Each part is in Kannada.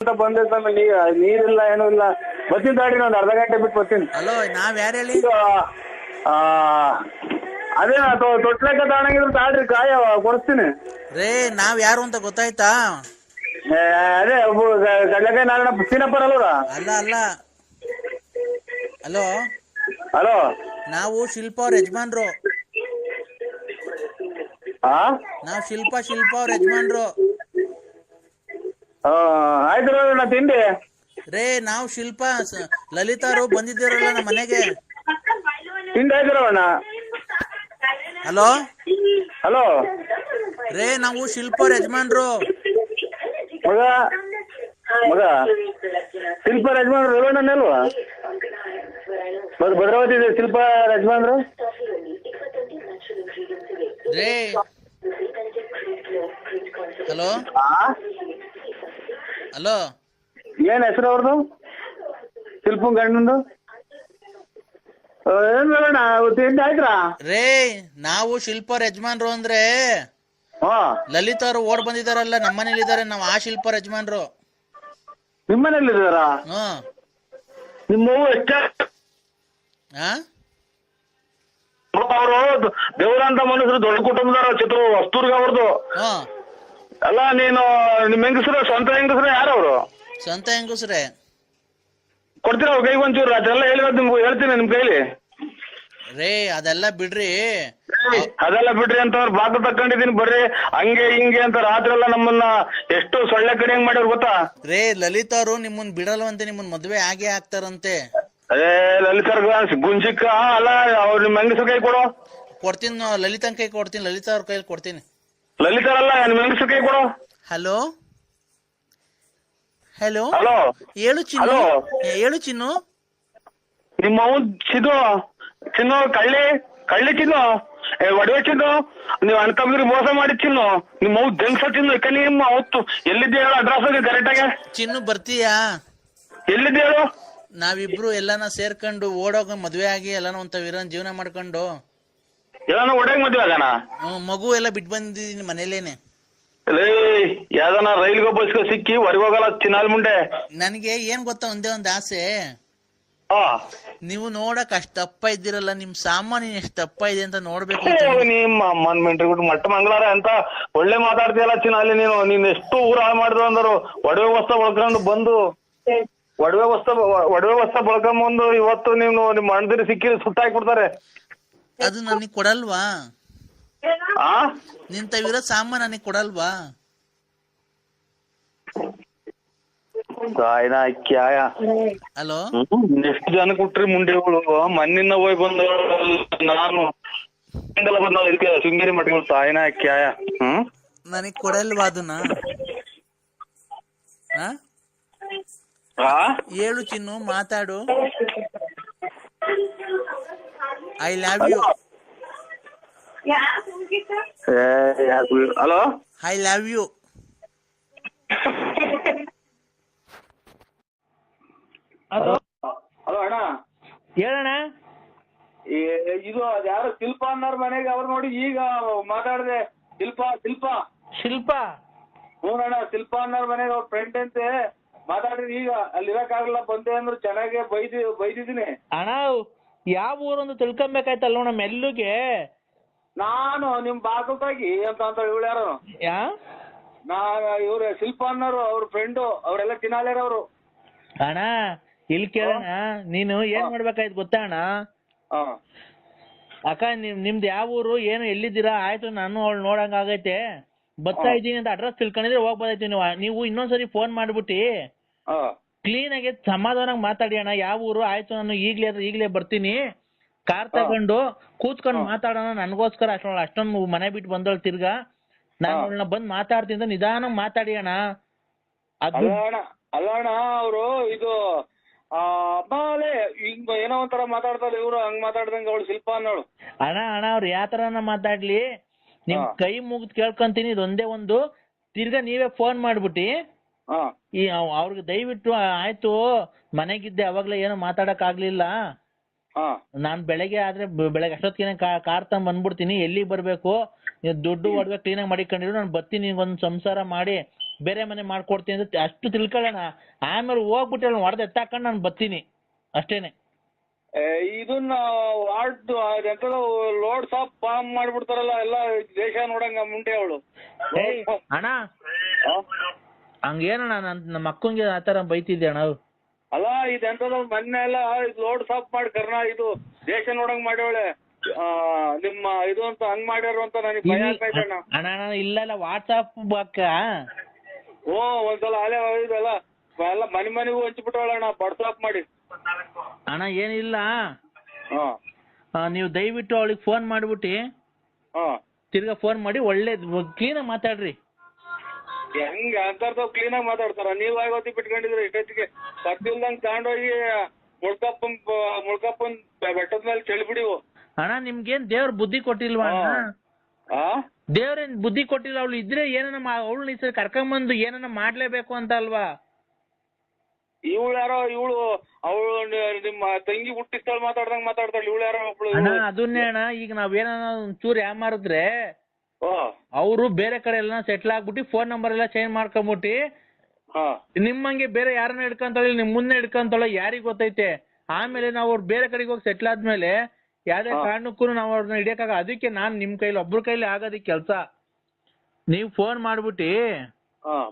ಅಂತ ಬಂದೈತಲ್ಲ ನೀರಿಲ್ಲ ಏನೂ ಇಲ್ಲ. ಬರ್ತೀನಿ ತಾಡಿ, ಒಂದು ಅರ್ಧ ಗಂಟೆ ಬಿಟ್ಟು ಬರ್ತೀನಿ. ಹಲೋ, ನಾವ್ ಯಾರು ಹೇಳಿ? ಅದೇ ತೊಟ್ಲಕ್ಕ ತಗೊಂಡಿದ್ರು ತಾಡ್ರಿ, ಕಾಯ ಕೊಡಿಸ್ತೀನಿ. ರೇ, ನಾವ್ ಯಾರು ಅಂತ ಗೊತ್ತಾಯ್ತಾ? ಅದೇ ಕಡ್ಲೆಕಾಯಿ ನಾರಾಯಣ ಸೀನಪ್ಪರ್ ಅಲ್ವರ? ಅಲ್ಲ ಅಲ್ಲ. ಹಲೋ ಹಲೋ, ನಾವು ಶಿಲ್ಪ ಅವ್ರ ಯಜಮಾನ್ರು. ನಾವ್ ಶಿಲ್ಪ ಅವ್ರ ಯಜಮಾನ್ರು. ಆಯ್ತು ನಾ ತಿಂಡಿ. ರೇ, ನಾವು ಶಿಲ್ಪ ಲಲಿತಾರು ಬಂದಿದ್ದೀರಲ್ಲ ನಮ್ಮ ಮನೆಗೆ. ತಿಂಡಿ ಆಯ್ತಿರವಣ್ಣ? ಹಲೋ ಹಲೋ ರೇ, ನಾವು ಶಿಲ್ಪ ಅವ್ರ ಯಜಮಾನ್ರು. ಮಗ ಮಗ ಶಿಲ್ಪ ಯಜಮಾನ್ರು ರೇವಣ್ಣನೇ ಅಲ್ವಾ? ಭದ್ರಾವತಿ ಶಿಲ್ಪ ಯಜಮಾನ್ರು. ರೇ ಹಲೋ ಹಲೋ, ಏನ್ ಹೆಸರು ಅವ್ರದ್ದು? ಶಿಲ್ಪನ್ ಗಂಡಂದು ಏನ್ ರೇವಣ್ಣ, ತಿಂಡಿ ಆಯ್ತಾ? ರೇ, ನಾವು ಶಿಲ್ಪ ಅವ್ರ ಯಜಮಾನ್ರು ಅಂದ್ರೆ ಹಾ, ಲಲಿತಾ ಅವ್ರು ಓಡ್ ಬಂದಿದಾರಲ್ಲ, ನಮ್ಮನೇಲಿ ಇದಾರೆ. ನಾವು ಆ ಶಿಲ್ಪ ಅವ್ರ ಯಜಮಾನ್ರು. ನಿಮ್ಮನೇಲಿ ಇದಾರ? ಹ್ಮ್. ನಿಮ್ಮವ್ವ ಎಷ್ಟ ಹಾ, ಅವರು ದೇವರಂತ ಮನುಷ್ಯರು, ದೊಡ್ಡ ಕುಟುಂಬದವ್ರ, ಚಿತ್ರ ವಸ್ತೂರ್ಗ ಅವ್ರದ್ದು. ಹ್ಮ್. ಅಲ್ಲ, ನೀನು ನಿಮ್ ಹೆಂಗಸ್ರು, ಸ್ವಂತ ಹೆಂಗಸ್ರು ಯಾರವ್ರು? ಸ್ವಂತ ಹೆಂಗಸ್ರೆ. ಕೊಡ್ತೀರ ಅವ್ರ ಕೈಗೆ ಒಂಚೂರು? ಅದೆಲ್ಲ ಹೇಳಿರೋದು ನಿಮ್ಗೆ ಹೇಳ್ತೀನಿ ನಿಮ್ ಕೈಲಿ. ರೇ, ಅದೆಲ್ಲ ಬಿಡ್ರಿ. ಅದೆಲ್ಲ ಬಿಡ್ರಿ ಅಂತ ಅವ್ರು ಬಾಕು ತಕೊಂಡಿದೀನಿ, ಬರ್ರಿ ಹಂಗೆ ಹಿಂಗೆ ಅಂತ ರಾತ್ರಿ ಎಲ್ಲ ನಮ್ಮನ್ನ ಎಷ್ಟು ಸೊಳ್ಳೆ ಕಡಿಯಂಗ್ ಮಾಡ್ಯಾರ ಗೊತ್ತಾ? ರೇ, ಲಲಿತಾ ಅವ್ರು ನಿಮ್ಮನ್ ಬಿಡಲ್ವಂತೆ, ನಿಮ್ಮನ್ ಮದ್ವೆ ಆಗೇ ಆಗ್ತಾರಂತೆ. ಅದೇ ಲಲಿತಾರ್ಗ ಗುಂಜಿಕ್ಕ. ಅಲ್ಲ, ಅವ್ರು ನಿಮ್ ಹೆಂಗಸ್ರ ಕೈ ಕೊಡು. ಕೊಡ್ತೀನಿ, ಲಲಿತನ್ ಕೈ ಕೊಡ್ತೀನಿ, ಲಲಿತಾ ಅವ್ರ ಕೈಲಿ ಕೊಡ್ತೀನಿ. ಲಲಿತಾರಲ್ಲ, ನಿಮ್ ಹೆಂಗಸ್ರ ಕೈ ಕೊಡು. ಹಲೋ ಹಲೋ, ಹಲೋ ಹೇಳು ಚಿನ್ನು. ಹೇಳು ಚಿನ್ನು. ನಿಮ್ಮ ಅವನ್ ಚಿನ್ನು ಕಳ್ಳಿ ಚಿನ್ನು, ಒಡವೆ ಚಿನ್ನು, ನೀವು ಅಣ್ಣ ತಮ್ಮದ್ರಿಗೆ ಮೋಸ ಮಾಡಿ ಚಿನ್ನು, ನಿಮ್ಮ ಅವ್ ಜಂಗ್ಸ ಚಿನ್ನು. ಯಾಕೆ ನಿಮ್ಮ ಅವತ್ತು ಎಲ್ಲಿದ್ದೆ ಹೇಳು? ಅಡ್ರೆಸ್ ಕರೆಕ್ಟ್ ಆಗಿ ಚಿನ್ನು, ಬರ್ತೀಯಾ? ಎಲ್ಲಿದ್ದೆ ಹೇಳು? ನಾವಿಬ್ರು ಎಲ್ಲಾನ ಸೇರ್ಕೊಂಡು ಓಡೋಗ ಮದ್ವೆ ಆಗಿ ಎಲ್ಲಾನ ಒಂತ ಜೀವನ ಮಾಡ್ಕೊಂಡು ಎಲ್ಲಾನು ಒಡೆಗ್ ಮದ್ವೆ ಆಗೋಣ. ಮಗು ಎಲ್ಲ ಬಿಟ್ಟು ಬಂದಿದ್ದೀನಿ ಮನೇಲೇನೆ. ಯಾವ್ದಾನ ರೈಲ್ಗೋ ಬಸ್ಗೋ ಸಿಕ್ಕಿ ಹೊರಗೋಗಲ್ಲ ಚಿನ್ನಾಲ್ ಮುಂಡೆ. ನನ್ಗೆ ಏನ್ ಗೊತ್ತಾ, ಒಂದೇ ಒಂದ್ ಆಸೆ. ನೀವು ನೋಡಕ್ ಅಷ್ಟ್ ದಪ್ಪ ಇದ್ದೀರಲ್ಲ, ನಿಮ್ ಸಾಮಾನು ಎಷ್ಟ್ ದಪ್ಪ ಇದೆ ಅಂತ ನೋಡ್ಬೇಕು. ನಿಮ್ಮ ಅಮ್ಮನ್ ಮೆಂಟ್ರಿ ಬಿಟ್ಟು ಮಟ್ಟ ಮಂಗಳಾರ ಅಂತ ಒಳ್ಳೆ ಮಾತಾಡ್ತೀಯಲ್ಲ ಚಿನ್ನ. ನೀನ್ ಎಷ್ಟು ಊರ ಹಾಳು ಮಾಡಿದ್ರು ಅಂದರು. ಒಡವೆ ವಸ್ತ್ರ ಬಳ್ಕೊಂಡು ಬಂದು ಒಡವೆ ವಸ್ತ್ರ ಬಳ್ಕೊಂಬಂದು ಇವತ್ತು ನೀವು ನಿಮ್ ಅಣ್ಣದಿರಿ ಸಿಕ್ಕಿ ಸುಟ್ಟಾಕ್ಬಿಡ್ತಾರೆ. ಅದು ನನಗ್ ಕೊಡಲ್ವಾ? ನಿಂತವಿರೋ ಸಾಮಾನು ನನಗ್ ಕೊಡಲ್ವಾ? ಹಲೋ, ಎಷ್ಟು ಜನ ಕೊಟ್ರಿ ಮುಂಡೆಗಳು? ಮಣ್ಣಿನ ಹೋಗಿ ಬಂದ ನಾನು ಬಂದ ಇದಕ್ಕೆ ಶೃಂಗೇರಿ ಮಠಗಳು ತಾಯಿನ ಕ್ಯಾಯ. ನನಗ್ ಕೊಡಲ್ವಾ ಅದನ್ನ? ಹೇಳು ಚಿನ್ನು, ಮಾತಾಡು. I love you. Hello, I love you. Hello ಅಣ್ಣ, ಹೇಳಣ್ಣ. ಇದು ಯಾರು ಶಿಲ್ಪ ಅನ್ನೋರ್ ಮನೆಗೆ ಅವ್ರು ನೋಡಿ ಈಗ ಮಾತಾಡಿದೆ. ಶಿಲ್ಪ ಹ್ಞೂಣ್ಣ, ಶಿಲ್ಪ ಅನ್ನೋರ್ ಮನೆಗೆ ಅವ್ರ ಫ್ರೆಂಡ್ ಅಂತೆ ಮಾತಾಡಿದ್ರಿ. ಈಗ ಅಲ್ಲಿ ಇರಕ್ಕಾಗಲ್ಲ ಬಂದೆ ಅಂದ್ರು. ಚೆನ್ನಾಗೆ ಬೈದಿದ್ದೀನಿ ಅಣ್ಣ. ಯಾವ ಊರೊಂದು ತಿಳ್ಕೊಬೇಕಾಯ್ತಲ್ಲ ನಮ್ಮ ಮೆಲ್ಲುಗೆ. ನಾನು ನಿಮ್ ಬಾಕಲ್ತಾಗಿ ಅಂತ ಇವಳು ಯಾರು? ಇವ್ರ ಶಿಲ್ಪ ಅನ್ನೋರು, ಅವ್ರ ಫ್ರೆಂಡು, ಅವರೆಲ್ಲ ತಿನ್ನಾಲೇರ ಅವರು. ಅಣ್ಣ ಇಲ್ಲಿ ಕೇಳೋಣ, ನೀನು ಏನ್ ಮಾಡ್ಬೇಕಾಯ್ತು ಗೊತ್ತಾ ಅಣ್ಣ? ಅಕ್ಕ, ನಿಮ್ದು ಯಾವ ಊರು, ಏನು, ಎಲ್ಲಿದ್ದೀರಾ? ಆಯ್ತು, ನಾನು ಅವಳು ನೋಡಂಗ ಆಗೈತೆ, ಬರ್ತಾ ಇದ್ದೀನಿ ಅಂತ ಅಡ್ರೆಸ್ ತಿಳ್ಕೊಂಡಿದ್ರೆ ಹೋಗ್ಬೋದಾಯ್ತು. ನೀವು ಇನ್ನೊಂದ್ಸರಿ ಫೋನ್ ಮಾಡ್ಬಿಟ್ಟು ಕ್ಲೀನ್ ಆಗಿ ಸಮಾಧಾನಾಗಿ ಮಾತಾಡಿ ಅಣ್ಣ. ಯಾವ ಊರು? ಆಯ್ತು, ನಾನು ಈಗ್ಲೇ ಬರ್ತೀನಿ, ಕಾರ್ ತಗೊಂಡು ಕೂತ್ಕೊಂಡು ಮಾತಾಡೋಣ. ನನ್ಗೋಸ್ಕರ ಅಷ್ಟೊಂದು ಮನೆ ಬಿಟ್ಟು ಬಂದವಳು ತಿರ್ಗಾ. ನಾನು ಅವಳನ್ನ ಬಂದ್ ಮಾತಾಡ್ತೀನಿ, ನಿಧಾನ ಮಾತಾಡಿ ಅಣ್ಣ. ಅಲ್ಲ ಅಣ್ಣ, ಅವರು ಇದು ಅಬ್ಬಾಲೆ ಹಿಂಗ ಏನೋ ಒಂಥರ ಮಾತಾಡ್ತಾರೆ ಇವ್ರು. ಹಂಗ್ ಮಾತಾಡ್ದಂಗ ಅವಳು ಶಿಲ್ಪ ಅನ್ನೋಳು. ಅಣ್ಣ ಅವ್ರು ಯಾವ ತರನ ಮಾತಾಡ್ಲಿ, ನಿಮ್ ಕೈ ಮುಗಿದ್ ಕೇಳ್ಕೊಂತೀನಿ. ಇದೊಂದೇ ಒಂದು, ತಿರ್ಗಾ ನೀವೇ ಫೋನ್ ಮಾಡ್ಬಿಟ್ಟಿ ಅವ್ರಿಗೆ ದಯವಿಟ್ಟು ಆಯ್ತು, ಮನೆಗಿದ್ದೆ ಅವಾಗ್ಲೇ ಏನೋ ಮಾತಾಡಕ್ ಆಗ್ಲಿಲ್ಲ, ನಾನ್ ಬೆಳಗ್ಗೆ ಅಷ್ಟೊತ್ತಿಗೆ ಕಾರ್ ತಗೊಂಡ್ ಬಂದ್ಬಿಡ್ತೀನಿ, ಎಲ್ಲಿಗೆ ಬರ್ಬೇಕು, ದುಡ್ಡು ಒಡವೆ ಕ್ಲೀನಾಗಿ ಮಾಡಿಕೊಂಡಿರು, ನಾನು ಬರ್ತೀನಿ, ಒಂದ್ ಸಂಸಾರ ಮಾಡಿ ಬೇರೆ ಮನೆ ಮಾಡ್ಕೊಡ್ತೀನಿ ಅಂತ ಅಷ್ಟು ತಿಳ್ಕೊಳ್ಳೋಣ. ಆಮೇಲೆ ಹೋಗ್ಬಿಟ್ಟು ಅಲ್ಲಿ ಹೊಡೆದು ಎತ್ತಾಕೊಂಡು ನಾನು ಬರ್ತೀನಿ ಅಷ್ಟೇನೆ. ಇದನ್ನ ವಾರ್ಡ್ ಎಂತದೋ ಲೋಡ್ ಸಾಪ್ ಫಾರ್ಮ್ ಮಾಡ್ಬಿಡ್ತಾರಲ್ಲ ಎಲ್ಲ ದೇಶ ನೋಡಂಗ ಮುಂಟೆ ಅವಳು. ಅಣ್ಣ ಹಂಗೇನಣ್ಣ ನಮ್ಮ ಅಕ್ಕಂಗೆ ಆತರ ಬೈತಿದ್ದೆ ಅಣ್ಣ. ಅಲ್ಲ ಇದೆಂತದ ಮೊನ್ನೆ ಎಲ್ಲ ಲೋಡ್ ಸಾಪ್ ಮಾಡಿ ಇದು ದೇಶ ನೋಡಂಗ್ ಮಾಡ್ಯವಳೆ ನಿಮ್ಮ ಇದು ಅಂತ ಹಂಗ್ ಮಾಡ್ಯಾರ ಅಂತ ನನಗೆ ಭಯ ಆಗ್ತೈತೆ ಅಣ್ಣ. ಅಣ್ಣ ಇಲ್ಲ ವಾಟ್ಸಾಪ್ ಬಾಕ ಒಂದ್ಸಲ ಅಲೆ ಇದೆಲ್ಲ ಎಲ್ಲ ಮನೆಗೂ ಹಂಚ್ಬಿಟ್ಟವಳಣ್ಣ ವಾಟ್ಸಾಪ್ ಮಾಡಿ. ಅಣ್ಣ ಏನಿಲ್ಲ, ನೀವು ದಯವಿಟ್ಟು ಅವಳಿಗೆ ಫೋನ್ ಮಾಡ್ಬಿಟ್ಟು ತಿರ್ಗಾ ಫೋನ್ ಮಾಡಿ ಒಳ್ಳೆ ಕ್ಲೀನಾಗಿ ಮಾತಾಡ್ರಿ. ಹೆಂಗ ಅಂತರ್ತಾವ್ ಕ್ಲೀನಾಗಿ ಮಾತಾಡ್ತಾರ? ನೀವ್ ಆಗೋತಿ ಬಿಟ್ಕೊಂಡಿದ್ರೆ ಇಷ್ಟೊತ್ತಿಗೆ ಕತ್ತಿಲ್ದಂಗ್ ತಗೊಂಡೋಗಿ ಮುಳ್ಕಪ್ಪನ್ ಬೆಟ್ಟದ ಮೇಲೆ ಚೆಲ್ಬಿಡಿವು. ಅಣ್ಣ ನಿಮ್ಗೇನ್ ದೇವ್ರ ಬುದ್ಧಿ ಕೊಟ್ಟಿಲ್ವಾ? ದೇವ್ರೇನ್ ಬುದ್ಧಿ ಕೊಟ್ಟಿಲ್ಲ? ಅವಳು ಇದ್ರೆ ಏನನ್ನ ಅವಳು ಈ ಸರಿ ಕರ್ಕೊಂಬಂದು ಏನನ್ನ ಮಾಡ್ಲೇಬೇಕು ಅಂತ ಅಲ್ವಾ? ಇವಳು ಯಾರೋ ಅವಳು ನಿಮ್ಮ ತಂಗಿ ಹುಟ್ಟಿಸ್ತಾಳ ಮಾತಾಡ್ದಂಗ್ ಮಾತಾಡ್ತಾಳ. ಇವಳು ಯಾರೋ ಒಬ್ಳು. ಅದನ್ನೇ ಅಣ್ಣ, ಈಗ ನಾವೇನ ಒಂಚೂರು ಯಾಮಾರಿದ್ರೆ ಅವರು ಬೇರೆ ಕಡೆ ಎಲ್ಲ ಸೆಟ್ಲ್ ಆಗ್ಬಿಟ್ಟು ಫೋನ್ ನಂಬರ್ ಎಲ್ಲ ಚೇಂಜ್ ಮಾಡ್ಕೊಂಬಿಟ್ಟು ನಿಮ್ಮಂಗೆ ಬೇರೆ ಯಾರನ್ನ ಹಿಡ್ಕೊಂತಾಳೆ, ನಿಮ್ ಮುಂದೆ ಹಿಡ್ಕೊಂತಾಳೆ ಯಾರಿಗ್ ಗೊತ್ತೈತೆ? ಆಮೇಲೆ ನಾವು ಅವ್ರು ಬೇರೆ ಕಡೆಗೆ ಹೋಗಿ ಸೆಟ್ಲ್ ಆದ್ಮೇಲೆ ಯಾವ್ದೇ ಕಾರಣಕ್ಕೂ ನಾವು ಅವ್ರನ್ನ ಹಿಡಿಯಕ್ಕಾಗ. ಅದಕ್ಕೆ ನಾನ್ ನಿಮ್ ಕೈಲಿ ಒಬ್ರ ಕೈಲಿ ಆಗೋದಿಕ್ ಕೆಲ್ಸ. ನೀವ್ ಫೋನ್ ಮಾಡ್ಬಿಟ್ಟು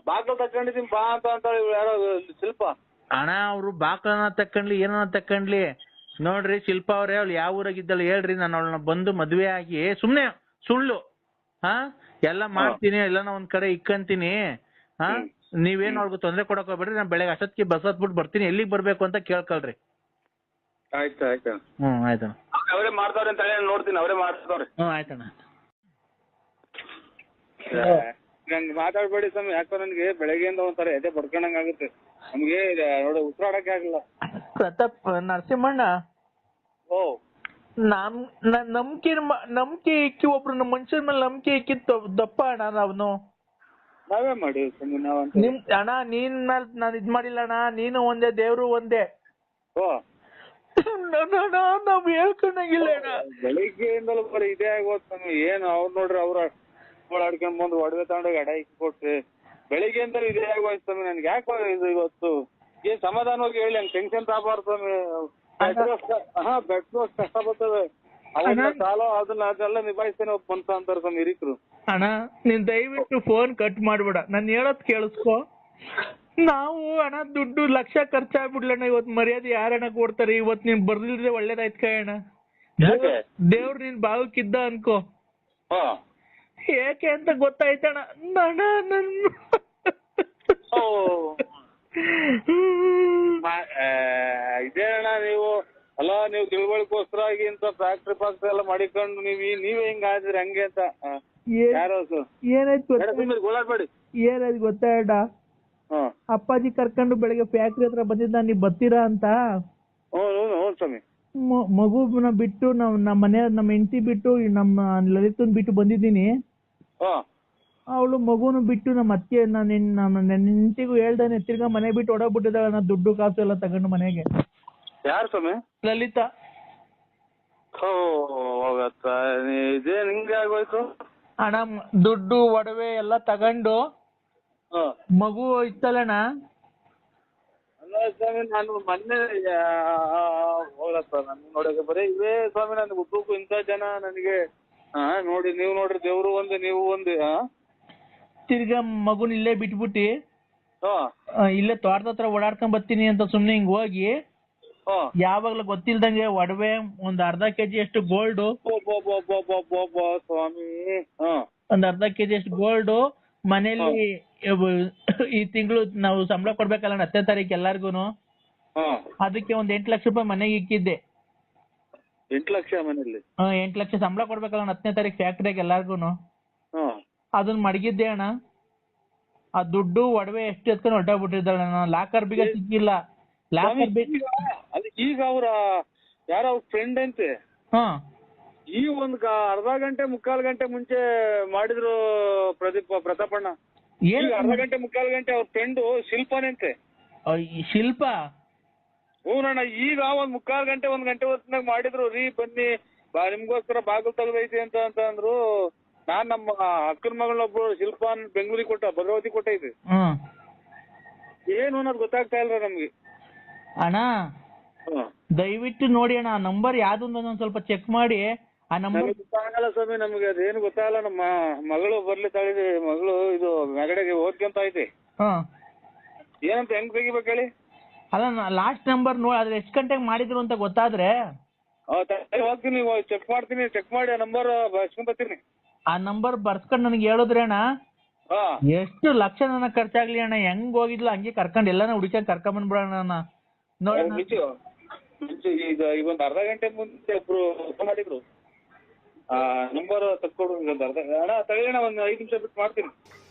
ಬಾಗ್ಲ ತಕೊಂಡಿದೀನಿ ಬಾ ಅಂತ ಯಾರೋ ಶಿಲ್ಪ. ಅಣ್ಣ ಅವ್ರು ಬಾಕ್ಲನ ತಕೊಂಡ್ಲಿ ಏನನ್ನ ತಕೊಂಡ್ಲಿ ನೋಡ್ರಿ, ಶಿಲ್ಪ ಅವ್ರೆ ಅವ್ಳು ಯಾವ ಊರಾಗಿದ್ದಳು ಹೇಳ್ರಿ, ನಾನು ಅವಳನ್ನ ಬಂದು ಮದ್ವೆ ಆಗಿ ಸುಮ್ನೆ ಸುಳ್ಳು ಎಲ್ಲ ಮಾಡ್ತೀನಿ, ಎಲ್ಲಾನ ಒಂದ್ ಕಡೆ ಇಕ್ಕಂತೀನಿ. ನೀವೇನು ಅವ್ರಿಗೆ ತೊಂದ್ರೆ ಕೊಡಕ್ ಹೋಗ್ಬೇಡ್ರಿ, ನಾನು ಬೆಳಗ್ಗೆ ಅಷ್ಟೊತ್ತಿಗೆ ಬಸ್ ಹತ್ಬಿಟ್ಟು ಬರ್ತೀನಿ, ಎಲ್ಲಿಗೆ ಬರ್ಬೇಕು ಅಂತ ಕೇಳ್ಕೊಳ್ರಿ. ಆಯ್ತು ಆಯ್ತು. ಆಯ್ತಣ್ಣ. ಅವರೇ ಮಾಡ್ತಾವ್ರೆ ಅಂತ ಹೇಳಿ ನೋಡ್ತೀನಿ, ಅವರೇ ಮಾಡ್ತಾವ್ರೆ. ಆಯ್ತಣ್ಣ. ನಂಗೆ ಮಾತಾಡ್ಬೇಡಿ ಸ್ವಾಮಿ, ಯಾಕೋ ನನ್ಗೆ ಬೆಳಗ್ಗೆಯಿಂದ ಒಂಥರ ಎದೆ ಬಡ್ಕೊಂಡಂಗ್ ಆಗುತ್ತೆ. ನಮ್ಗೆ ನೋಡಿ ಉಸಿರಾಡಕ್ಕೆ ಆಗಲ್ಲ. ಪ್ರತಾಪ್ ನರಸಿಂಹಣ್ಣ, ನಂಬಿಕೆ ಇಕ್ಕಿ ಒಬ್ರು ನಮ್ಮ ಮನುಷ್ಯರ ಮೇಲೆ ನಂಬಿಕೆ ಇಕ್ಕಿ ದಪ್ಪ ಅಣ್ಣ ನಾವ್ನು. ನಾವೇ ಮಾಡಿ ನಿಮ್ ಅಣ್ಣ ನೀನ್ ಮೇಲೆ ನಾನು ಇದ್ ಮಾಡಿಲ್ಲ ಅಣ್ಣ, ನೀನು ಒಂದೇ ದೇವ್ರು ಒಂದೇ. ನಾವ್ ಹೇಳ್ಕೊಂಡಂಗಿಲ್ಲ ಅಣ್ಣ. ಬೆಳಿಗ್ಗೆಯಿಂದಲೂ ಬರೀ ಇದೇ ಆಗೋದ್ ಸ್ವಾಮಿ. ಏನು ಅವ್ರು ನೋಡ್ರಿ ಅವ್ರ ಓಡಾಡ್ಕೊಂಡ್ ಬಂದು ಒಡವೆ ತಗೊಂಡೋಗಿ ಅಡ ಇಕ್ಕಿ ಕೊಟ್ರಿ. ಬೆಳಿಗ್ಗೆಯಿಂದಲೂ ಇದೇ ಆಗೋಯ್ತು ಸ್ವಾಮಿ. ನನ್ಗೆ ಯಾಕೋ ಇದು ಇವತ್ತು ಏನ್ ಸಮಾಧಾನವಾಗಿ ಹೇಳಿ, ಹಂಗ್ ಟೆನ್ಷನ್ ತಗೋಬಾರ್ದು ಸ್ವಾಮಿ. ಬೆಟ್ರೋಸ್ ಕಷ್ಟ ಬರ್ತದೆ, ಸಾಲ ಅದನ್ನೆಲ್ಲ ನಿಭಾಯಿಸ್ತೇನೆ ಬಂತ ಅಂತಾರ ಸ್ವಾಮಿ ಹಿರಿಕರು. ಅಣ್ಣ ನೀನ್ ದಯವಿಟ್ಟು ಫೋನ್ ಕಟ್ ಮಾಡ್ಬೇಡ, ನಾನು ಹೇಳೋದ್ ಕೇಳಿಸ್ಕೊ. ನಾವು ಅಣ್ಣ ದುಡ್ಡು ಲಕ್ಷ ಖರ್ಚಾಗ್ಬಿಡ್ಲಣ್ಣ, ಇವತ್ತು ಮರ್ಯಾದೆ ಯಾರಣ್ಣ ಕೊಡ್ತಾರೆ? ಇವತ್ತು ನೀನ್ ಬರ್ದಿಲ್ದ್ರೆ ಒಳ್ಳೇದಾಯ್ತು ಕಣ. ದೇವ್ರು ನೀನ್ ಭಾಗಕ್ಕಿದ್ದ ಅನ್ಕೋ. ಏಕೆ ಅಂತ ಗೊತ್ತಾಯ್ತಣ್ಣ. ಇದೇ ಅಣ್ಣ ನೀವು ಅಲ್ಲ, ನೀವು ತಿಳುವಳಿಕೋಸ್ಕರ ಆಗಿ ಇಂತ ಫ್ಯಾಕ್ಟ್ರಿ ಪಾಕ್ಟ್ರಿ ಎಲ್ಲ ಮಾಡಿಕೊಂಡು ನೀವೇ ಹಿಂಗ ಆದ್ರಿ ಹಂಗೆ ಅಂತ. ಏನಾಯ್ತು ಗೊತ್ತಾ ಅಣ್ಣ? ಅಪ್ಪಾಜಿ ಕರ್ಕೊಂಡು ಬೆಳಿಗ್ಗೆ ಫ್ಯಾಕ್ಟ್ರಿ ಹತ್ರ ಬಂದಿದ್ದ, ನೀವ್ ಬರ್ತೀರಾ ಅಂತ. ಮಗುನ ಬಿಟ್ಟು ನಮ್ಮ ಮನೆ ನಮ್ಮ ಹೆಂಡತಿ ಬಿಟ್ಟು ನಮ್ಮ ಲಲಿತನ್ ಬಿಟ್ಟು ಬಂದಿದ್ದೀನಿ. ಅವಳು ಮಗುನು ಬಿಟ್ಟು ನಮ್ಮ ಅತ್ತೆ ನಮ್ಮ ಹೆಂಡತಿಗೂ ಹೇಳ್ದಾನೆ ತಿರ್ಗಾ ಮನೆ ಬಿಟ್ಟು ಹೊಡೋಗ್ಬಿಟ್ಟಿದ್ದಾಳೆ. ನಾ ದುಡ್ಡು ಕಾಸು ಎಲ್ಲ ತಗೊಂಡು ಮನೆಗೆ. ಯಾರು ಸ್ವಾಮಿ? ಲಲಿತಾ. ಇದೇ ನಿಂಗೆ ಆಗೋಯ್ತು ಅಣ್ಣ. ದುಡ್ಡು ಒಡವೆ ಎಲ್ಲ ತಗೊಂಡು ಮಗು ಇತ್ತಲ್ಲಣ್ಣ. ಅಲ್ಲ ಸ್ವಾಮಿ, ನಾನು ಮೊನ್ನೆ ಹೋಗಪ್ಪ ನನ್ ನೋಡಕ್ಕೆ ಬರೀ ಇವೇ ಸ್ವಾಮಿ. ನನ್ಗೆ ಉದ್ದಕ್ಕೂ ಇಂಥ ಜನ ನನಗೆ ನೋಡಿ, ನೀವು ನೋಡ್ರಿ ದೇವ್ರು ಒಂದು ನೀವು ಒಂದು. ತಿರ್ಗಾ ಮಗುನ ಇಲ್ಲೇ ಬಿಟ್ಬಿಟ್ಟು ಇಲ್ಲೇ ತೋಟದ ಹತ್ರ ಓಡಾಡ್ಕೊಂಡ್ ಬರ್ತೀನಿ ಅಂತ ಸುಮ್ನೆ ಹಿಂಗ್ ಹೋಗಿ ಯಾವಾಗ್ಲೂ ಗೊತ್ತಿಲ್ದಂಗೆ ಒಡವೆ ಒಂದ್ ಅರ್ಧ ಕೆಜಿ ಅಷ್ಟು ಗೋಲ್ಡ್, ಸ್ವಾಮಿ ಒಂದ್ ಅರ್ಧ ಕೆಜಿ ಅಷ್ಟು ಗೋಲ್ಡ್ ಮನೇಲಿ ಈ ತಿಂಗಳು ನಾವು ಸಂಬಳ ಕೊಡ್ಬೇಕಲ್ಲ 10ನೇ ತಾರೀಕು ಎಲ್ಲಾರ್ಗುನು. ಅದಕ್ಕೆ ಒಂದ್ 8 ಲಕ್ಷ ರೂಪಾಯಿ ಮನೆಗೆ ಇಕ್ಕಿದ್ದೆ. 8 ಲಕ್ಷ ಮನೇಲಿ? 8 ಲಕ್ಷ ಸಂಬಳ ಕೊಡ್ಬೇಕಲ್ಲ 10ನೇ ತಾರೀಕು ಫ್ಯಾಕ್ಟ್ರಿಗೆ ಎಲ್ಲಾರ್ಗುನು. ಅದನ್ನ ಮಡಗಿದ್ದೆ ಅಣ್ಣ. ಆ ದುಡ್ಡು ಒಡವೆ ಎಷ್ಟು ಎತ್ಕೊಂಡು ಹೊರಟೋಗ್ಬಿಟ್ಟಿದ್ದಾಳೆ. ಲಾಕರ್ ಬೀಗ ಸಿಕ್ಕಿಲ್ಲ. ಈಗ ಅವ್ರ ಯಾರ ಅವ್ರ ಫ್ರೆಂಡ್ ಅಂತೆ ಈ ಒಂದ್ ಅರ್ಧ ಗಂಟೆ ಮುಕ್ಕಾಲ್ ಗಂಟೆ ಮುಂಚೆ ಮಾಡಿದ್ರು ಪ್ರತಾಪಣ್ಣ. ಅರ್ಧ ಗಂಟೆ ಮುಕ್ಕಾಲ್ ಗಂಟೆ ಅವ್ರ ಫ್ರೆಂಡ್ ಶಿಲ್ಪನಂತೆ. ಶಿಲ್ಪ? ಹ್ಞೂನಣ್ಣ. ಈಗ ಒಂದ್ ಮುಕ್ಕಾಲ್ ಗಂಟೆ 1 ಗಂಟೆ ಹೊತ್ತಿನಾಗ ಮಾಡಿದ್ರು. ರೀ ಬನ್ನಿ ನಿಮ್ಗೋಸ್ಕರ ಬಾಗಿಲು ತೆಗ್ದೈತಿ ಅಂತ ಅಂದ್ರು. ನಾನ್ ನಮ್ಮ ಅಕ್ಕನ ಮಗಳೊಬ್ರು ಶಿಲ್ಪ ಬೆಂಗಳೂರಿಗೆ ಕೊಟ್ಟ ಭದ್ರಾವತಿ ಕೊಟ್ಟ ಇದೆ. ಏನು ಅನ್ನೋದು ಗೊತ್ತಾಗ್ತಾ ಇಲ್ಲ ನಮ್ಗೆ. ಅಣ್ಣ ದಯವಿಟ್ಟು ನೋಡಿ ಅಣ್ಣ, ನಂಬರ್ ಯಾವ್ದು ಒಂದ್ ಸ್ವಲ್ಪ ಚೆಕ್ ಮಾಡಿ. ಆ ನಂಬರ್ ಗೊತ್ತಾಗಲ್ಲ ಸ್ವಾಮಿ, ನಮ್ಗೆ ಅದೇನು ಗೊತ್ತಾಗಲ್ಲ. ನಮ್ಮ ಮಗಳು ಬರ್ಲಿದ್ದಾಳಿದೆ, ಮಗಳು ಇದು ಮೆಗಡೆಗೆ ಓದ್ಕೊಂತ ಐತೆ. ಏನಂತ ಹೆಂಗ್ ತೆಗಿಬೇಕು ಹೇಳಿ? ಅಲ್ಲ ಲಾಸ್ಟ್ ನಂಬರ್ ನೋಡಿ, ಅದ್ರ ಎಷ್ಟು ಗಂಟೆಗೆ ಮಾಡಿದ್ರು ಅಂತ ಗೊತ್ತಾದ್ರೆ ಹೋಗ್ತೀನಿ, ಚೆಕ್ ಮಾಡ್ತೀನಿ, ಚೆಕ್ ಮಾಡಿ ಆ ನಂಬರ್ ಬರ್ಸ್ಕೊಂಡ್ ಬರ್ತೀನಿ. ಆ ನಂಬರ್ ಬರ್ಸ್ಕೊಂಡ್ ನನಗೆ ಹೇಳಿದ್ರೆ ಅಣ್ಣ, ಎಷ್ಟು ಲಕ್ಷ ನನಗೆ ಖರ್ಚಾಗ್ಲಿ ಅಣ್ಣ, ಹೆಂಗ್ ಹೋಗಿದ್ಲು ಹಂಗೆ ಕರ್ಕೊಂಡ್ ಎಲ್ಲಾನ ಹುಡುಕ್ಯಾಗ ಕರ್ಕೊಂಡ್ ಬಂದ್ಬಿಡೋಣ ನೋಡಿ. ಈಗ ಒಂದು ಅರ್ಧ ಗಂಟೆ ಮುಂಚೆ ಒಬ್ರು ಫೋನ್ ಮಾಡಿದ್ರು, ನಂಬರ್ ತಕ್ಕೊಡು ಅಣ್ಣ, ತಳಿ ಅಣ್ಣ, ಒಂದು 5 ನಿಮಿಷ ಬಿಟ್ಟು ಮಾಡ್ತೀನಿ.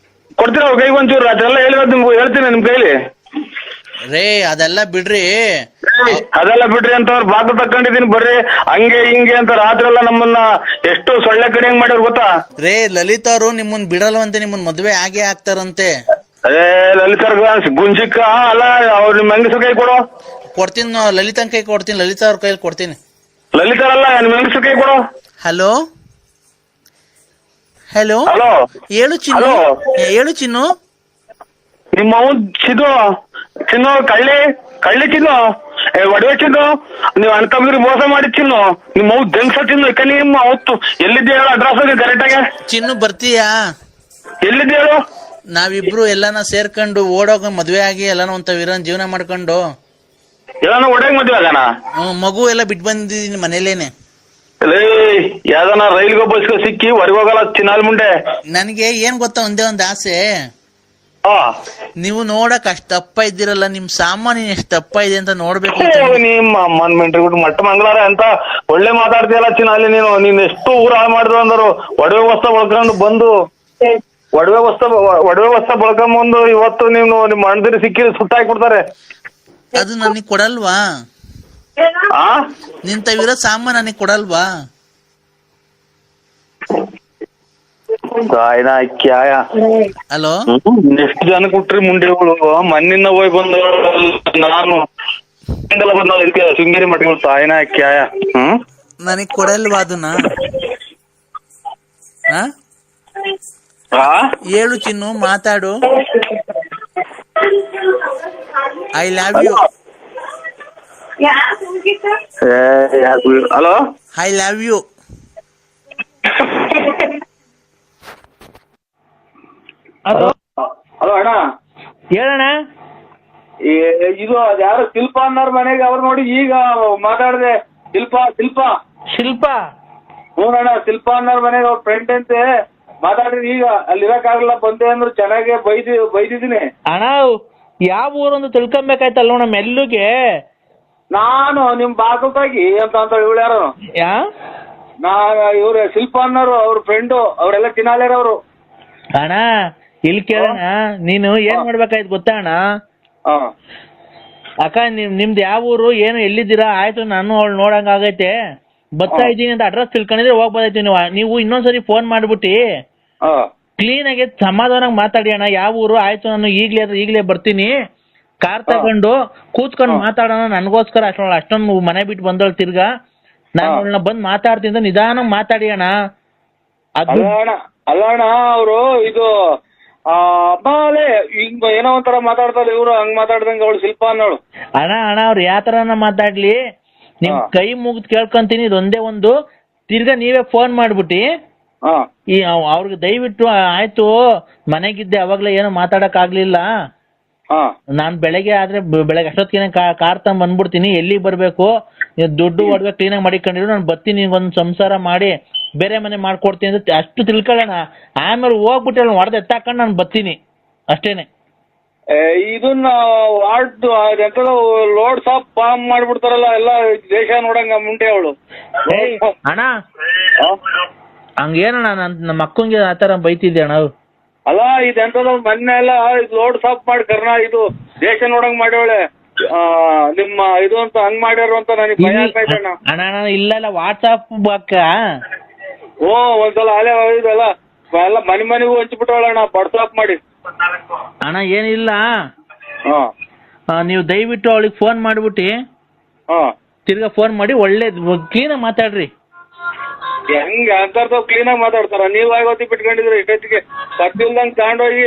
ಕೊಡ್ತೀರ ಅವ್ರ ಕೈಗೆ ಒಂಚೂರು? ಅದೆಲ್ಲ ಹೇಳಿರೋದು ನಿಮ್ಗೆ ಹೇಳ್ತೀನಿ ನಿಮ್ ಕೈಲಿ. ರೇ ಅದೆಲ್ಲ ಬಿಡ್ರಿ, ಅದೆಲ್ಲ ಬಿಡ್ರಿ ಅಂತ ಅವ್ರು ಬಾಕು ತಕೊಂಡಿದೀನಿ, ಬರ್ರಿ ಹಂಗೆ ಹಿಂಗೆ ಅಂತ ರಾತ್ರಿ ಎಲ್ಲ ನಮ್ಮನ್ನ ಎಷ್ಟು ಸೊಳ್ಳೆ ಕಡೆ ಹೆಂಗ್ ಮಾಡ್ಯಾರ ಗೊತ್ತಾ? ರೇ ಲಲಿತ್ ಅವರು ನಿಮ್ಮನ್ ಬಿಡಲ್ವಂತೆ, ನಿಮ್ಮನ್ ಮದ್ವೆ ಆಗೇ ಆಗ್ತಾರಂತೆ. ಅದೇ ಲಲಿತಾರ್ ಗುಂಜಿಕ್ಕ ಅಲ್ಲ, ಅವ್ರ ನಿಮ್ ಹೆಂಗಸ ಕೈ ಕೊಡು. ಕೊಡ್ತೀನಿ, ಲಲಿತನ್ ಕೈ ಕೊಡ್ತೀನಿ, ಲಲಿತಾ ಅವ್ರ ಕೈಲಿ ಕೊಡ್ತೀನಿ. ಲಲಿತಾರಲ್ಲ, ನಿಮ್ ಹೆಂಗಸ ಕೈ ಕೊಡು. ಹಲೋ ಹಲೋ, ಹೇಳು ಚಿನ್ನು, ಹೇಳು ಚಿನ್ನು. ನಿಮ್ಮ ಅವನ್ ಚಿನ್ನು ಕಳ್ಳಿ ಚಿನ್ನು, ಒಡವೆ ಚಿನ್ನು, ನೀವು ಅನ್ಕಂದ್ರೆ ಮೋಸ ಮಾಡಿ ಚಿನ್ನು, ನಿಮ್ಮ ಅವ್ ದಂಗ್ಸ ಚಿನ್ನು. ಯಾಕ ನಿಮ್ಮ ಅವತ್ತು ಎಲ್ಲಿದ್ದೆ ಹೇಳು, ಅಡ್ರೆಸ್ ಕರೆಕ್ಟ್ ಆಗಿ. ಚಿನ್ನು ಬರ್ತೀಯಾ? ಎಲ್ಲಿದ್ದೆ ಹೇಳು? ನಾವಿಬ್ರು ಎಲ್ಲಾನ ಸೇರ್ಕೊಂಡು ಓಡೋಗ ಮದ್ವೆ ಆಗಿ ಎಲ್ಲಾನ ಒಂತ ಜೀವನ ಮಾಡ್ಕೊಂಡು ಎಲ್ಲಾನ ಒಡೆಗ್ ಮದ್ವೆ ಆಗಾನ? ಮಗು ಎಲ್ಲ ಬಿಟ್ಟು ಬಂದಿದ್ದೀನಿ ಮನೇಲೇನೆ. ಯಾವ್ದಾನ ರೈಲ್ಗೋ ಬಸ್ಗೋ ಸಿಕ್ಕಿ ಹೊರಗೋಗಲ್ಲ ಚಿನ್ನಾಲ್ ಮುಂಡೆ. ನನ್ಗೆ ಏನ್ ಗೊತ್ತಾ, ಒಂದೇ ಒಂದ್ ಆಸೆ, ನೀವು ನೋಡಕ್ ಅಷ್ಟ್ ದಪ್ಪ ಇದ್ದೀರಲ್ಲ, ನಿಮ್ ಸಾಮಾನ್ಯ ಎಷ್ಟ್ ದಪ್ಪ ಇದೆ ಅಂತ ನೋಡ್ಬೇಕು. ನಿಮ್ಮ ಅಮ್ಮನ್ ಮೆಂಟ್ರಿಗುಟ್ಟು ಮಟ್ಟ ಮಂಗಳಾರ ಅಂತ ಒಳ್ಳೆ ಮಾತಾಡ್ತೀಯಲ್ಲ ಚಿನ್ನಾಲಿ ನೀನು. ನೀನ್ ಎಷ್ಟು ಊರ ಹಾಳು ಮಾಡಿದ್ರು ಅಂದರು, ಒಡವೆ ವಸ್ತ ಬಳಕೊಂಡು ಬಂದು ಒಡವೆ ವಸ್ತ ಬಳಕೊಂಬಂದು ಇವತ್ತು ನೀವು ನಿಮ್ ಅಣ್ಣದಿರಿ ಸಿಕ್ಕಿ ಸುಟ್ಟಾಕ್ಬಿಡ್ತಾರೆ. ಅದು ನನಗ್ ಕೊಡಲ್ವಾ? ನಿಂತವಿರೋ ಸಾಮಾನ್ ನನಗ್ ಕೊಡಲ್ವಾ? ಹಲೋ, ಎಷ್ಟು ಜನ ಕೊಟ್ರಿ ಮುಂಡೆಗಳು? ಮಣ್ಣಿನ ಹೋಗಿ ಬಂದ ನಾನು ಬಂದ ಶೃಂಗೇರಿ ಮಠಗಳು ತಾಯಿನ ಕ್ಯಾಯ. ನನಗ್ ಕೊಡಲ್ವಾ ಅದನ್ನ? ಹೇಳು ಚಿನ್ನು, ಮಾತಾಡು. I love you. Hello, I love you. Hello ಅಣ್ಣ, ಹೇಳಣ್ಣ. ಇದು ಅದ್ಯಾರು ಶಿಲ್ಪ ಅನ್ನೋರ್ ಮನೆಗೆ ಅವ್ರು ನೋಡಿ ಈಗ ಮಾತಾಡಿದೆ. ಶಿಲ್ಪ ಹ್ಞೂಣ್ಣ, ಶಿಲ್ಪ ಅನ್ನೋರ್ ಮನೆಗೆ ಅವ್ರ ಫ್ರೆಂಡ್ ಅಂತೆ ಮಾತಾಡ್ರಿ. ಈಗ ಅಲ್ಲಿ ಇರಕ್ಕಾಗಲ್ಲ ಬಂದೆ ಅಂದ್ರು, ಚೆನ್ನಾಗೆ ಬೈದಿದ್ದೀನಿ. ಅಣ್ಣ ಯಾವ ಊರೊಂದು ತಿಳ್ಕೊಬೇಕಾಯ್ತಲ್ಲ ನಮ್ಮ ಮೆಲ್ಲುಗೆ. ನಾನು ನಿಮ್ ಬಾಗಲ್ತಾಗಿ ಅಂತ ಇವಳ್ಯಾರು ಇವ್ರ ಶಿಲ್ಪ ಅನ್ನೋರು, ಅವ್ರ ಫ್ರೆಂಡು, ಅವರೆಲ್ಲ ಚಿನ್ನಾಲೇರ ಅವರು. ಅಣ್ಣ ಇಲ್ಲಿ ಕೇಳೋಣ, ನೀನು ಏನ್ ಮಾಡ್ಬೇಕಾಯ್ತು ಗೊತ್ತಾ ಅಣ್ಣ? ಅಕ್ಕ ನಿಮ್ದು ಯಾವ ಊರು, ಏನು ಎಲ್ಲಿದ್ದೀರಾ? ಆಯ್ತು, ನಾನು ಅವಳು ನೋಡಂಗ ಆಗೈತೆ, ಬರ್ತಾ ಇದ್ದೀನಿ ಅಂತ ಅಡ್ರೆಸ್ ತಿಳ್ಕೊಂಡಿದ್ರೆ ಹೋಗ್ಬೋದೈತಿ. ನೀವು ಇನ್ನೊಂದ್ಸರಿ ಫೋನ್ ಮಾಡ್ಬಿಟ್ಟು ಕ್ಲೀನ್ ಆಗಿ ಸಮಾಧಾನಾಗ ಮಾತಾಡಿ ಅಣ್ಣ. ಯಾವ ಊರು? ಆಯ್ತು, ನಾನು ಈಗ್ಲೇ ಬರ್ತೀನಿ, ಕಾರ್ ತಗೊಂಡು ಕೂತ್ಕೊಂಡು ಮಾತಾಡೋಣ. ನನ್ಗೋಸ್ಕರ ಅಷ್ಟೊಂದು ಮನೆ ಬಿಟ್ಟು ಬಂದವಳು ತಿರ್ಗಾ, ನಾನು ಅವಳನ್ನ ಬಂದ್ ಮಾತಾಡ್ತೀನಿ, ನಿಧಾನ ಮಾತಾಡಿ ಅಣ್ಣ. ಅಲ್ಲಣ್ಣ, ಅವರು ಇದು ಹಿಂಗ ಏನೋ ಒಂಥರ ಮಾತಾಡ್ತಾರೆ ಇವ್ರು, ಹಂಗ್ ಮಾತಾಡ್ದಂಗ ಅವಳು ಶಿಲ್ಪ ಅನ್ನೋಳು. ಅಣ್ಣ ಅವ್ರು ಯಾವ ತರನ ಮಾತಾಡ್ಲಿ, ನಿಮ್ ಕೈ ಮುಗ್ದು ಕೇಳ್ಕೊಂತೀನಿ, ಇದೊಂದೇ ಒಂದು. ತಿರ್ಗಾ ನೀವೇ ಫೋನ್ ಮಾಡ್ಬಿಟ್ಟು ಅವ್ರಿಗೆ ದಯವಿಟ್ಟು ಆಯ್ತು, ಮನೆಗಿದ್ದೆ ಅವಾಗ್ಲೇ ಏನೋ ಮಾತಾಡಕ್ ಆಗ್ಲಿಲ್ಲ, ನಾನ್ ಬೆಳಗ್ಗೆ ಆದ್ರೆ ಬೆಳಗ್ಗೆ ಅಷ್ಟೊತ್ತಿಗೆ ಕಾರ್ ತಗೊಂಡ್ ಬಂದ್ಬಿಡ್ತೀನಿ, ಎಲ್ಲಿಗೆ ಬರ್ಬೇಕು, ನೀವು ದುಡ್ಡು ಒಡವೆ ಕ್ಲೀನಾಗಿ ಮಾಡಿಕೊಂಡಿರು, ನಾನು ಬರ್ತೀನಿ, ಒಂದ್ ಸಂಸಾರ ಮಾಡಿ ಬೇರೆ ಮನೆ ಮಾಡ್ಕೊಡ್ತೀನಿ ಅಂತ ಅಷ್ಟು ತಿಳ್ಕೊಳ್ಳೋಣ. ಆಮೇಲೆ ಹೋಗ್ಬಿಟ್ಟು ಹೊಡೆದು ಎತ್ತಾಕೊಂಡು ನಾನು ಬರ್ತೀನಿ ಅಷ್ಟೇನೆ. ಇದನ್ನ ಲೋಡ್ ಸಾಪ್ ಫಾರ್ಮ್ ಮಾಡ್ಬಿಡ್ತಾರಲ್ಲ ಎಲ್ಲ ದೇಶ ನೋಡಂಗ ಮುಂಟೆ ಅವಳು. ಅಣ್ಣ ಹಂಗೇನಣ್ಣ, ನಮ್ಮ ಅಕ್ಕಂಗೆ ಆತರ ಬೈತಿದ್ದೆ ಅಣ್ಣ. ಅಲ್ಲ ಇದೆಂತದ ಮೊನ್ನೆ ಎಲ್ಲ ಲೋಡ್ ಸಾಪ್ ಮಾಡಿ ಇದು ದೇಶ ನೋಡಂಗ್ ಮಾಡ್ಯವಳೆ ನಿಮ್ಮ ಇದು ಅಂತ ಹಂಗ್ ಮಾಡ್ಯಾರ ಅಂತ ನನಗೆ ಭಯ ಆಗ್ತೈತೆ ಅಣ್ಣ. ಅಣ್ಣ ಇಲ್ಲ ವಾಟ್ಸಾಪ್ ಅಕ್ಕ. ಒಂದ್ಸಲ ಅಲ್ಲೇ ಇದೆಲ್ಲ ಎಲ್ಲ ಮನೆಗೂ ಹಂಚ್ಬಿಟ್ಟವಳಣ್ಣ ವಾಟ್ಸಾಪ್ ಮಾಡಿ. ಅಣ್ಣ ಏನಿಲ್ಲ, ನೀವು ದಯವಿಟ್ಟು ಅವಳಿಗೆ ಫೋನ್ ಮಾಡ್ಬಿಟ್ಟು ತಿರ್ಗಾ ಫೋನ್ ಮಾಡಿ ಒಳ್ಳೆ ಕ್ಲೀನಾಗಿ ಮಾತಾಡ್ರಿ. ಹೆಂಗ ಅಂತರ್ತಾವ್ ಕ್ಲೀನ್ ಆಗಿ ಮಾತಾಡ್ತಾರ. ನೀವ್ ಆಗೋತಿ ಬಿಟ್ಕೊಂಡಿದ್ರೆ ಇಷ್ಟೊತ್ತಿಗೆ ಕತ್ತಿಲ್ದಂಗ್ ತಗೊಂಡೋಗಿ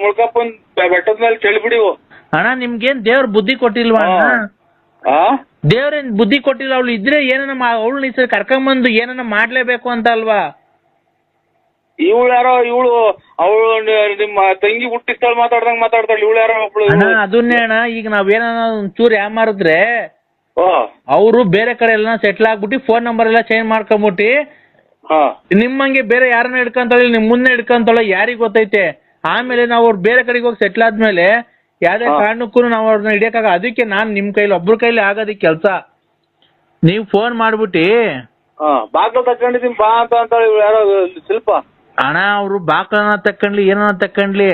ಮುಳ್ಕಪ್ಪನ್ ಬೆಟ್ಟದ ಮೇಲೆ ಚೆಲ್ಬಿಡಿವು. ಅಣ್ಣ ನಿಮ್ಗೇನ್ ದೇವ್ರ ಬುದ್ಧಿ ಕೊಟ್ಟಿಲ್ವಾ ಅಣ್ಣ? ದೇವ್ರೇನ್ ಬುದ್ಧಿ ಕೊಟ್ಟಿಲ್ಲ. ಅವಳು ಇದ್ರೆ ಏನನ್ನ ಅವಳು ಈ ಸರಿ ಕರ್ಕೊಂಬಂದು ಏನನ್ನ ಮಾಡ್ಲೇಬೇಕು ಅಂತ ಅಲ್ವಾ? ಇವಳು ಯಾರೋ ಅವಳು ನಿಮ್ಮ ತಂಗಿ ಹುಟ್ಟಿಸ್ತಾಳ ಮಾತಾಡ್ದಂಗ್ ಮಾತಾಡ್ತಾಳ. ಇವಳು ಯಾರೋ ಒಬ್ಳು. ಅದನ್ನೇ ಅಣ್ಣ, ಈಗ ನಾವೇನ ಒಂಚೂರು ಯಾಮಾರಿದ್ರೆ ಅವರು ಬೇರೆ ಕಡೆ ಎಲ್ಲ ಸೆಟ್ಲ್ ಆಗ್ಬಿಟ್ಟು ಫೋನ್ ನಂಬರ್ ಎಲ್ಲ ಚೇಂಜ್ ಮಾಡ್ಕೊಂಬಿಟ್ಟು ನಿಮ್ಮಂಗೆ ಬೇರೆ ಯಾರನ್ನ ಹಿಡ್ಕೊಂತಾಳೆ, ನಿಮ್ ಮುಂದೆ ಹಿಡ್ಕೊಂತಾಳೆ, ಯಾರಿಗ್ ಗೊತ್ತೈತೆ? ಆಮೇಲೆ ನಾವು ಅವ್ರು ಬೇರೆ ಕಡೆಗೆ ಹೋಗಿ ಸೆಟ್ಲ್ ಆದ್ಮೇಲೆ ಯಾವ್ದೇ ಕಾರಣಕ್ಕೂ ನಾವು ಅವ್ರನ್ನ ಹಿಡಿಯಕ್ಕಾಗ. ಅದಕ್ಕೆ ನಾನ್ ನಿಮ್ ಕೈಲಿ ಒಬ್ರ ಕೈಲಿ ಆಗೋದಿಕ್ ಕೆಲ್ಸ. ನೀವ್ ಫೋನ್ ಮಾಡ್ಬಿಟ್ಟು ಬಾಗ್ಲು ತಕೊಂಡಿದೀನಿ ಬಾ ಅಂತ ಯಾರೋ ಶಿಲ್ಪ ಅಣ್ಣ, ಅವ್ರು ಬಾಕ್ಲನ ತಕೊಂಡ್ಲಿ ಏನನ್ನ ತಕೊಂಡ್ಲಿ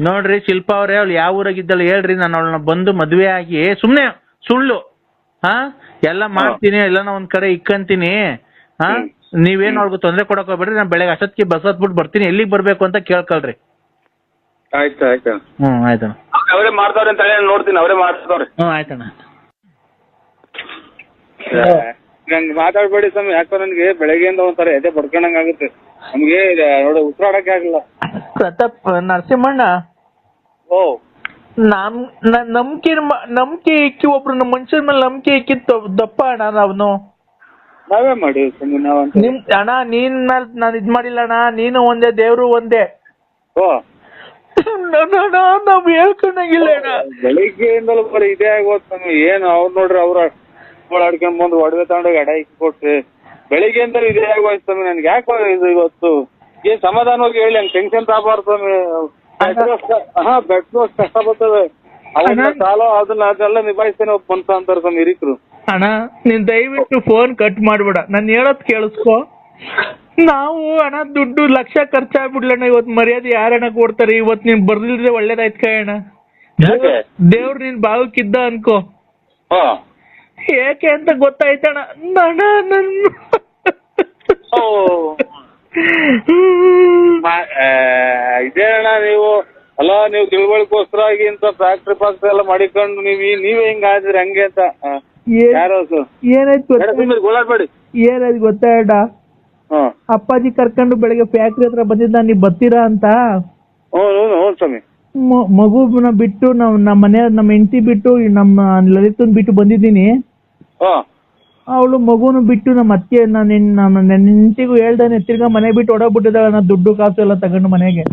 ನೋಡ್ರಿ. ಶಿಲ್ಪ ಅವ್ರೆ, ಅವ್ಳು ಯಾವ ಊರಾಗಿದ್ದಾಳೆ ಹೇಳ್ರಿ, ನಾನು ಅವಳನ್ನ ಬಂದು ಮದ್ವೆ ಆಗಿ ಸುಮ್ನೆ ಸುಳ್ಳು ಎಲ್ಲ ಮಾಡ್ತೀನಿ, ಎಲ್ಲಾನ ಒಂದ್ ಕಡೆ ಇಕ್ಕಂತೀನಿ. ನೀವೇನು ಅವ್ರಿಗೆ ತೊಂದ್ರೆ ಕೊಡಕ್ ಹೋಗ್ಬೇಡ್ರಿ. ನಾನು ಬೆಳಗ್ಗೆ ಅಷ್ಟೊತ್ತಿಗೆ ಬಸ್ ಹತ್ಬಿಟ್ಟು ಬರ್ತೀನಿ, ಎಲ್ಲಿಗೆ ಬರ್ಬೇಕು ಅಂತ ಕೇಳ್ಕೊಳ್ರಿ. ಆಯ್ತು ಆಯ್ತಣ್ಣ. ಆಯ್ತಣ್ಣ. ಅವರೇ ಮಾಡ್ತಾವ್ರೆ ಅಂತ ನೋಡ್ತೀನಿ, ಅವರೇ ಮಾಡ್ತಾವ್ರೆ. ಆಯ್ತಣ್ಣ. ನಂಗೆ ಮಾತಾಡ್ಬೇಡಿ ಸ್ವಾಮಿ, ಯಾಕೋ ನನ್ಗೆ ಬೆಳಗ್ಗೆಯಿಂದ ಒಂಥರ ಎದೆ ಬಡ್ಕೊಂಡಂಗ್ ಆಗುತ್ತೆ. ನಮ್ಗೆ ನೋಡಿ ಉಸಿರಾಡಕ್ಕೆ ಆಗಿಲ್ಲ. ಪ್ರತಾಪ್ ನರಸಿಂಹಣ್ಣ, ಓ ನಂಬಿಕೆ ಇಕ್ಕಿ ಒಬ್ರು ನಮ್ಮ ಮನುಷ್ಯರ ಮೇಲೆ ನಂಬಿಕೆ ಇಕ್ಕಿತ್ತು ದಪ್ಪ ಅಣ್ಣ. ನಾವೇ ಮಾಡಿ ನಿಮ್ ಅಣ್ಣ, ನೀನ್ ಮೇಲೆ ನಾನು ಇದ್ ಮಾಡಿಲ್ಲ ಅಣ್ಣ. ನೀನು ಒಂದೇ, ದೇವ್ರು ಒಂದೇ. ನಾವ್ ಹೇಳ್ಕೊಂಡಂಗಿಲ್ಲ ಅಣ್ಣ. ಬೆಳಿಗ್ಗೆಯಿಂದಲೂ ಬರೀ ಇದೇ ಆಗೋದ್ ಸ್ವಾಮಿ. ಏನು ಅವ್ರು ನೋಡ್ರಿ, ಅವ್ರ ಆಡ್ಕೊಂಡ್ ಬಂದು ಒಡವೆ ತಗೊಂಡೋಗಿ ಅಡ ಇಕ್ಕಿ ಕೊಟ್ರಿ. ಬೆಳಿಗ್ಗೆಯಿಂದಲೂ ಇದೇ ಆಗೋಯ್ತು ಸ್ವಾಮಿ. ನನ್ಗೆ ಯಾಕೋ ಇದು ಇವತ್ತು ಏನ್ ಸಮಾಧಾನವಾಗಿ ಹೇಳಿ, ಹಂಗೆ ಟೆನ್ಷನ್ ತಗೋಬಾರ್ದು ಸ್ವಾಮಿ. ಬೆಟ್ರೋಸ್ ಕಷ್ಟ ಬರ್ತದೆ, ಅವನ್ನ ಸಾಲ ಅದನ್ನೆಲ್ಲ ನಿಭಾಯಿಸ್ತೇನೆ ಒಬ್ಬ ಮನ್ಸ ಅಂತಾರ ಸ್ವಾಮಿ ಹಿರಿಕರು. ಅಣ್ಣ ನೀನ್ ದಯವಿಟ್ಟು ಫೋನ್ ಕಟ್ ಮಾಡ್ಬೇಡ, ನಾನು ಹೇಳೋದ್ ಕೇಳಿಸ್ಕೊ. ನಾವು ಅಣ್ಣ ದುಡ್ಡು ಲಕ್ಷ ಖರ್ಚಾಗ್ಬಿಡ್ಲಣ್ಣ. ಇವತ್ತು ಮರ್ಯಾದೆ ಯಾರಣ್ಣ ಕೊಡ್ತಾರೆ? ಇವತ್ತು ನೀನ್ ಬರ್ದಿಲ್ದ್ರೆ ಒಳ್ಳೇದಾಯ್ತು ಕಣ. ದೇವ್ರು ನಿನ್ ಭಾಗಕ್ಕಿದ್ದ ಅನ್ಕೋ. ಏಕೆ ಅಂತ ಗೊತ್ತಾಯ್ತಣ್ಣ. ಇದೇ ಅಣ್ಣ ನೀವು ಅಲ್ಲ, ನೀವು ತಿಳುವಳಿಕೋಸ್ಕರಾಗಿ ಇಂತ ಫ್ಯಾಕ್ಟ್ರಿ ಪಾಕ್ಟ್ರಿ ಎಲ್ಲ ಮಾಡಿಕೊಂಡು ನೀವೇ ಹಿಂಗ ಆದ್ರಿ ಹಂಗೆ ಅಂತ. ಏನಾಯ್ತು ಗೊತ್ತಾ ಅಣ್ಣ? ಅಪ್ಪಾಜಿ ಕರ್ಕೊಂಡು ಬೆಳಗ್ಗೆ ಫ್ಯಾಕ್ಟ್ರಿ ಹತ್ರ ಬಂದಿದ್ದ, ನೀವ್ ಬರ್ತೀರಾ ಅಂತ. ಸ್ವಾಮಿ, ಮಗುನ ಬಿಟ್ಟು ನಮ್ಮ ಮನೆ ನಮ್ಮ ಹೆಂಡತಿ ಬಿಟ್ಟು ನಮ್ಮ ಲಲಿತನ್ ಬಿಟ್ಟು ಬಂದಿದ್ದೀನಿ. ಅವಳು ಮಗುನು ಬಿಟ್ಟು ನಮ್ಮ ಅತ್ತೆ ನನ್ನ ಹೆಂಡತಿಗೂ ಹೇಳ್ದಾನೆ ತಿರ್ಗಾ ಮನೆ ಬಿಟ್ಟು ಹೊಡೋಗ್ಬಿಟ್ಟಿದ್ದಾಳೆ. ದುಡ್ಡು ಕಾಸು ಎಲ್ಲ ತಗೊಂಡು ಮನೆಗೆ.